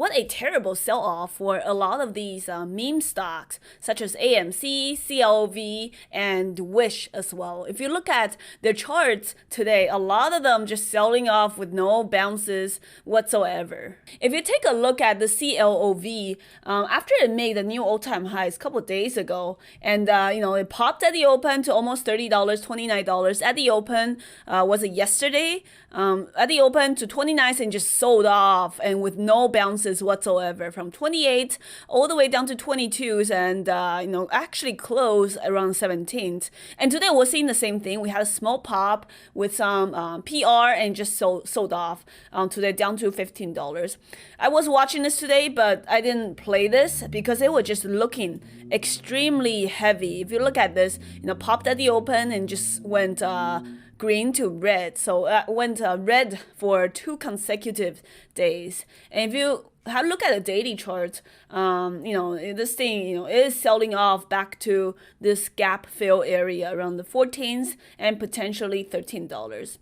what a terrible sell-off for a lot of these meme stocks, such as AMC, CLOV, and WISH as well. If you look at their charts today, a lot of them just selling off with no bounces whatsoever. If you take a look at the CLOV, after it made a new all-time highs a couple of days ago, and it popped at the open to almost $30, $29 at the open. Was it yesterday? At the open to 29 and just sold off, and with no bounces whatsoever from 28 all the way down to 22s, and actually closed around 17th. And today we're seeing the same thing. We had a small pop with some PR and just sold off today down to $15. I was watching this today, but I didn't play this because it was just looking extremely heavy. If you look at this, popped at the open and just went green to red. So went red for 2 consecutive days. And if you look at the daily chart, this thing, is selling off back to this gap fill area around the 14s and potentially $13.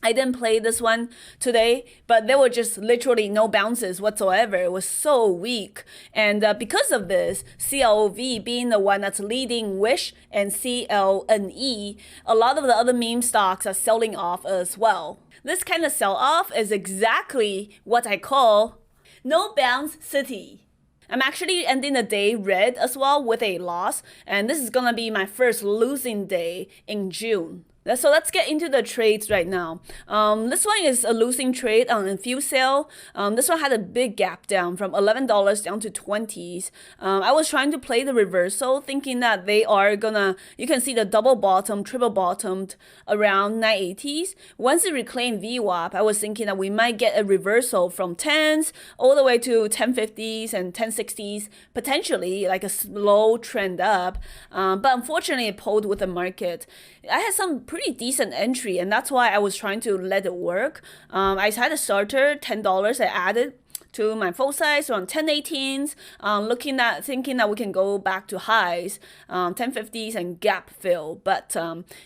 I didn't play this one today, but there were just literally no bounces whatsoever. It was so weak. And because of this, CLOV being the one that's leading WISH and CLNE, a lot of the other meme stocks are selling off as well. This kind of sell-off is exactly what I call no bounce city. I'm actually ending the day red as well with a loss, and this is gonna be my first losing day in June. So let's get into the trades right now. This one is a losing trade on FuelCell. This one had a big gap down from $11 down to 20s. I was trying to play the reversal, thinking that they are gonna, you can see the double bottom, triple bottomed around 980s. Once it reclaimed VWAP, I was thinking that we might get a reversal from 10s all the way to 1050s and 1060s, potentially like a slow trend up. But unfortunately, it pulled with the market. I had some pretty decent entry, and that's why I was trying to let it work. I had a starter, $10 I added to my full size around 1018s, thinking that we can go back to highs, 1050s and gap fill. But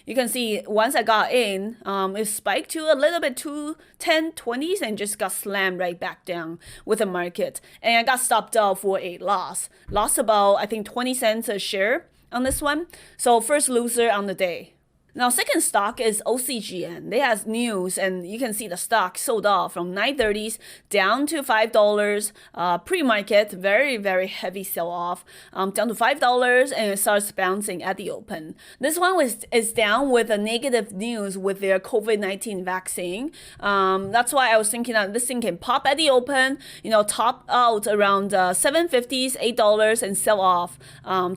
you can see once I got in, it spiked to a little bit to 1020s and just got slammed right back down with the market. And I got stopped out for a loss. Lost about, I think, 20 cents a share on this one. So first loser on the day. Now, second stock is OCGN. They have news, and you can see the stock sold off from 930s down to $5. Pre-market, very, very heavy sell-off, down to $5, and it starts bouncing at the open. This one is down with a negative news with their COVID-19 vaccine. That's why I was thinking that this thing can pop at the open, top out around 750s, $8, and sell off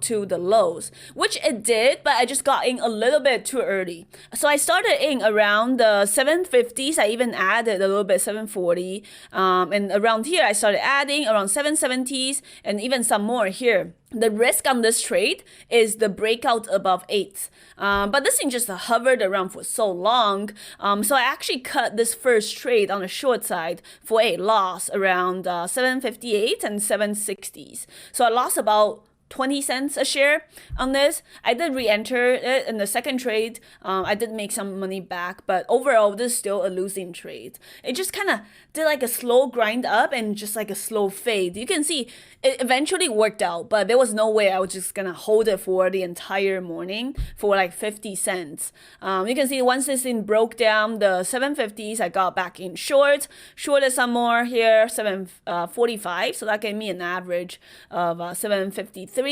to the lows, which it did, but I just got in a little bit too early. So I started in around the 750s. I even added a little bit 740. And around here, I started adding around 770s and even some more here. The risk on this trade is the breakout above 8. But this thing just hovered around for so long. So I actually cut this first trade on the short side for a loss around 758 and 760s. So I lost about 20 cents a share on this. I did re-enter it in the second trade. I did make some money back, but overall, this is still a losing trade. It just kind of did like a slow grind up and just like a slow fade. You can see it eventually worked out, but there was no way I was just gonna hold it for the entire morning for like 50 cents. You can see once this thing broke down the 750s, I got back in shorted some more here, 745. So that gave me an average of 753.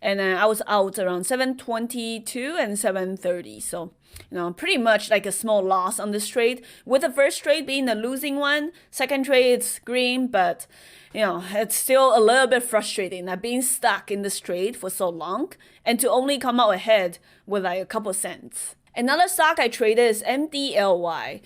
And then I was out around 722 and 730. So, pretty much like a small loss on this trade, with the first trade being the losing one. Second trade, it's green, but it's still a little bit frustrating that being stuck in this trade for so long and to only come out ahead with like a couple cents. Another stock I traded is MDLY.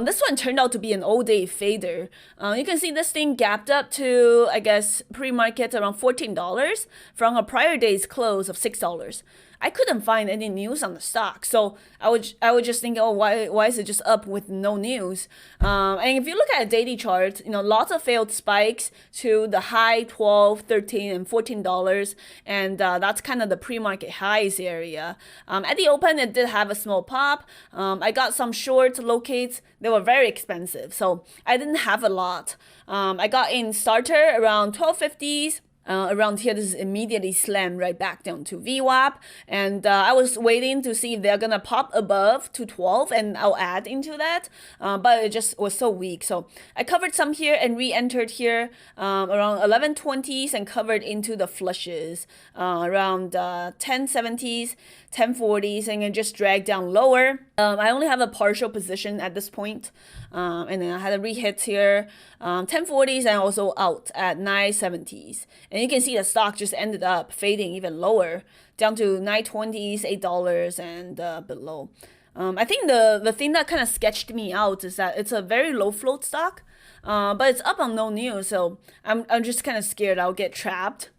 This one turned out to be an all-day fader. You can see this thing gapped up to, I guess, pre-market around $14 from a prior day's close of $6. I couldn't find any news on the stock. So I would just think, oh, why is it just up with no news? And if you look at a daily chart, lots of failed spikes to the high 12, 13, and $14, and that's kind of the pre-market highs area. At the open, it did have a small pop. I got some short locates. They were very expensive, so I didn't have a lot. I got in starter around 1250s. Around here, this is immediately slammed right back down to VWAP, and I was waiting to see if they're gonna pop above to 12, and I'll add into that, but it just was so weak. So I covered some here and re-entered here around 1120s and covered into the flushes around 1070s, 1040s, and then just dragged down lower. I only have a partial position at this point, and then I had a re-hit here, 1040s, and also out at 970s. And you can see the stock just ended up fading even lower, down to 920s, $8, and below. I think the thing that kind of sketched me out is that it's a very low float stock, but it's up on no news, so I'm just kind of scared I'll get trapped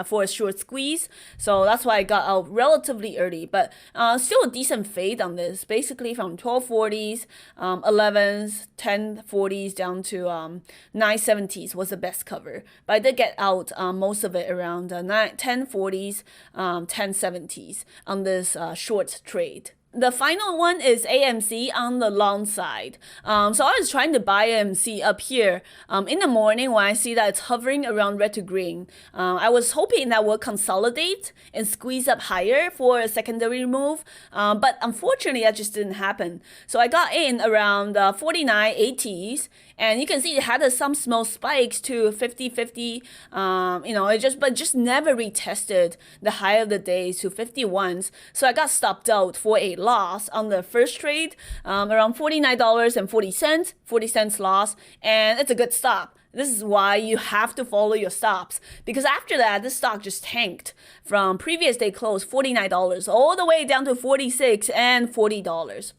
for a short squeeze. So that's why I got out relatively early, but still a decent fade on this, basically from 1240s, 11s, 1040s down to 970s was the best cover. But I did get out most of it around 1040s, 1070s on this short trade. The final one is AMC on the long side. So I was trying to buy AMC up here in the morning when I see that it's hovering around red to green. I was hoping that will consolidate and squeeze up higher for a secondary move, but unfortunately that just didn't happen. So I got in around 49.80s, and you can see it had some small spikes to 50.50. It just never retested the high of the day to 51s. So I got stopped out for a loss on the first trade, around $49.40, 40 cents loss, and it's a good stop. This is why you have to follow your stops, because after that, this stock just tanked from previous day close $49 all the way down to $46 and $40.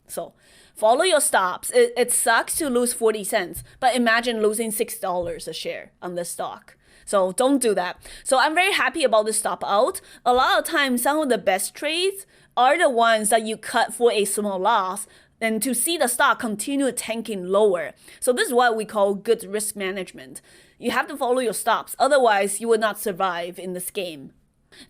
So follow your stops. It sucks to lose 40 cents, but imagine losing $6 a share on this stock. So don't do that. So I'm very happy about this stop out. A lot of times, some of the best trades are the ones that you cut for a small loss and to see the stock continue tanking lower. So this is what we call good risk management. You have to follow your stops. Otherwise, you will not survive in this game.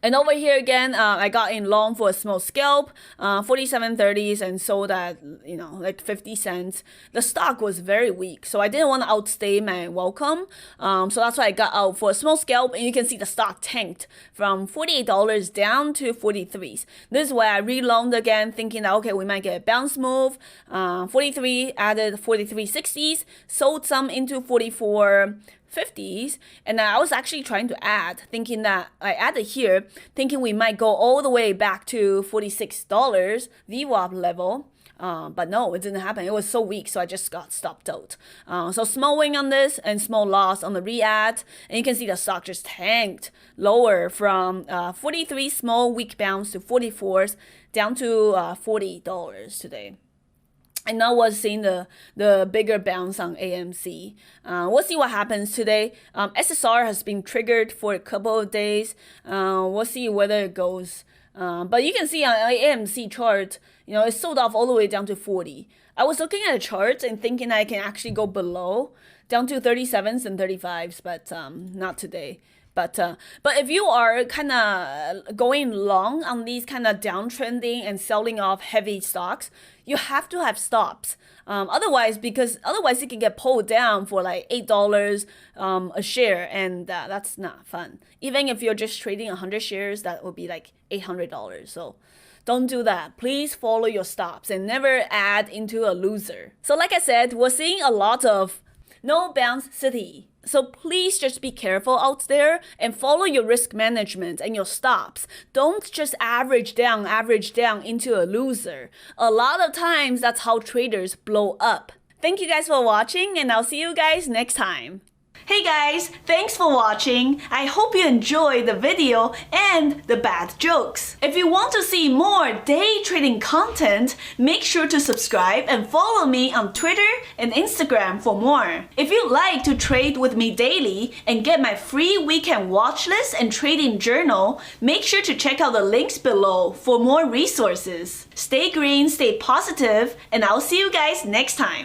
And over here again, I got in long for a small scalp, 47.30s, and sold at, like 50 cents. The stock was very weak, so I didn't want to outstay my welcome. So that's why I got out for a small scalp, and you can see the stock tanked from $48 down to 43s. This is why I re-longed again, thinking that, okay, we might get a bounce move. 43, added 43.60s, sold some into 44.50s, and I was actually trying to add, thinking that I added here, thinking we might go all the way back to $46 VWAP level. But no, it didn't happen. It was so weak, so I just got stopped out. So small win on this and small loss on the re-add, and you can see the stock just tanked lower from 43 small weak bounce to 44s down to $40 today. And now we're seeing the bigger bounce on AMC. We'll see what happens today. SSR has been triggered for a couple of days. We'll see whether it goes. But you can see on AMC chart, it sold off all the way down to 40. I was looking at the charts and thinking I can actually go below, down to 37s and 35s, but not today. But if you are kind of going long on these kind of downtrending and selling off heavy stocks, you have to have stops. Otherwise it can get pulled down for like $8 a share, and that's not fun. Even if you're just trading 100 shares, that would be like $800. So don't do that. Please follow your stops and never add into a loser. So like I said, we're seeing a lot of no bounce city. So please just be careful out there and follow your risk management and your stops. Don't just average down into a loser. A lot of times that's how traders blow up. Thank you guys for watching, and I'll see you guys next time. Hey guys, thanks for watching. I hope you enjoyed the video and the bad jokes. If you want to see more day trading content, make sure to subscribe and follow me on Twitter and Instagram for more. If you'd like to trade with me daily and get my free weekend watch list and trading journal, make sure to check out the links below for more resources. Stay green, stay positive, and I'll see you guys next time.